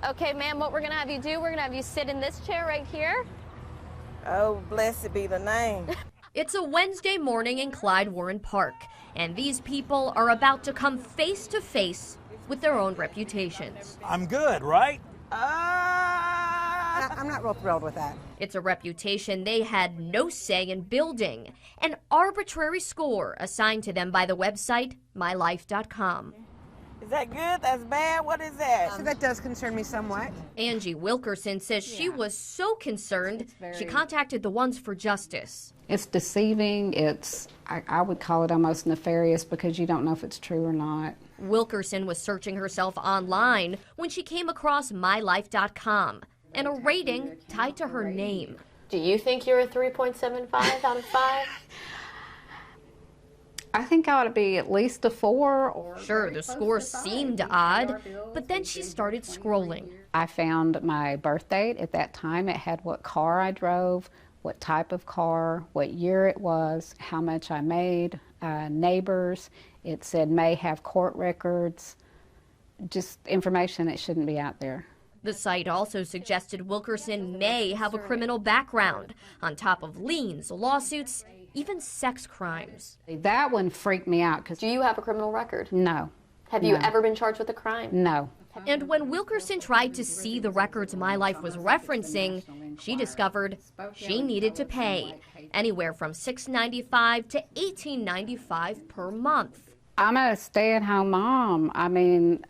Okay, ma'am, what we're going to have you do, we're going to have you sit in this chair right here. Oh, blessed be the name. It's a Wednesday morning in Clyde Warren Park, and these people are about to come face to face with their own reputations. I'm good, right? I'm not real thrilled with that. It's a reputation they had no say in building, an arbitrary score assigned to them by the website MyLife.com. Is that good? That's bad? What is that? So that does concern me somewhat. Angie Wilkerson says she was so concerned she contacted the Ones for Justice. It's deceiving. I would call it almost nefarious because you don't know if it's true or not. Wilkerson was searching herself online when she came across MyLife.com and a rating tied to her name. Do you think you're a 3.75 out of 5? I think I ought to be at least a 4. Or Sure, the score seemed odd, but then she started scrolling. I found my birth date. At that time, it had what car I drove, what type of car, what year it was, how much I made, neighbors. It said may have court records, just information that shouldn't be out there. The site also suggested Wilkerson may have a criminal background, on top of liens, lawsuits, even sex crimes. That one freaked me out. Do you have a criminal record? No. Have you ever been charged with a crime? No. And when Wilkerson tried to see the records My Life was referencing, she discovered she needed to pay anywhere from $6.95 to $18.95 per month. I'm a stay-at-home mom. I mean,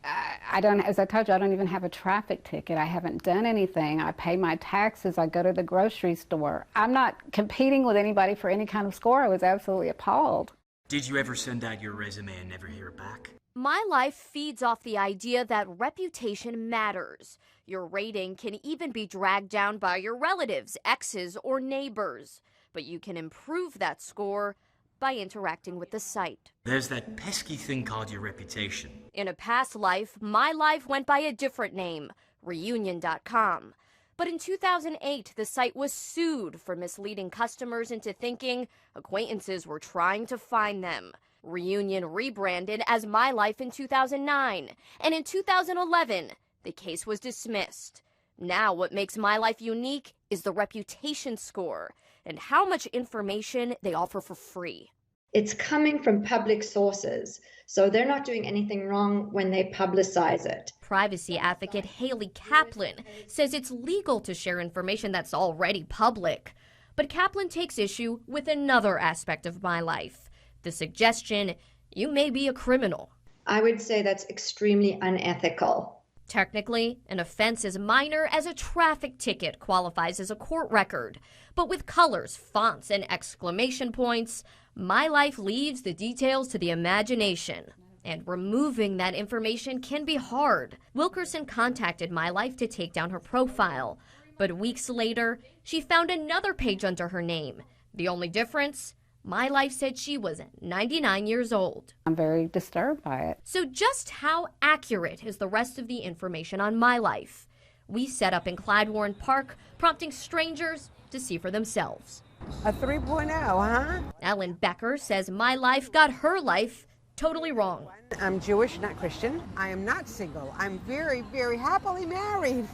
I don't, as I told you, I don't even have a traffic ticket. I haven't done anything. I pay my taxes. I go to the grocery store. I'm not competing with anybody for any kind of score. I was absolutely appalled. Did you ever send out your resume and never hear back? My Life feeds off the idea that reputation matters. Your rating can even be dragged down by your relatives, exes, or neighbors. But you can improve that score by interacting with the site. There's that pesky thing called your reputation. In a past life, My Life went by a different name, Reunion.com. But in 2008, the site was sued for misleading customers into thinking acquaintances were trying to find them. Reunion rebranded as My Life in 2009, and in 2011, the case was dismissed. Now what makes My Life unique is the reputation score and how much information they offer for free. It's coming from public sources, so they're not doing anything wrong when they publicize it. Privacy advocate Haley Kaplan says it's legal to share information that's already public. But Kaplan takes issue with another aspect of My Life, the suggestion you may be a criminal. I would say that's extremely unethical. Technically, an offense as minor as a traffic ticket qualifies as a court record. But with colors, fonts, and exclamation points, My Life leaves the details to the imagination. And removing that information can be hard. Wilkerson contacted My Life to take down her profile. But weeks later, she found another page under her name. The only difference? My Life said she was 99 years old. I'm very disturbed by it. So just how accurate is the rest of the information on My Life? We set up in Clyde Warren Park, prompting strangers to see for themselves. A 3.0, huh? Ellen Becker says My Life got her life totally wrong. I'm Jewish, not Christian. I am not single. I'm very, very happily married.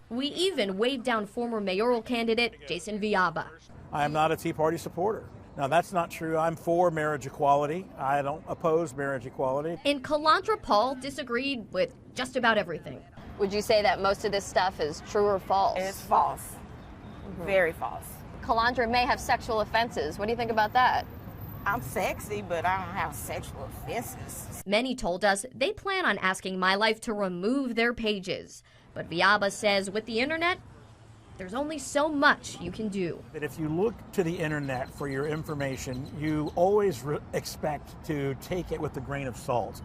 We even waved down former mayoral candidate Jason Villalba. I am not a Tea Party supporter. Now, that's not true. I'm for marriage equality. I don't oppose marriage equality. And Calandra Paul disagreed with just about everything. Would you say that most of this stuff is true or false? It's false. Very false. Calandra may have sexual offenses. What do you think about that? I'm sexy, but I don't have sexual offenses. Many told us they plan on asking My Life to remove their pages. But Villalba says with the internet, there's only so much you can do. But if you look to the internet for your information, you always expect to take it with a grain of salt.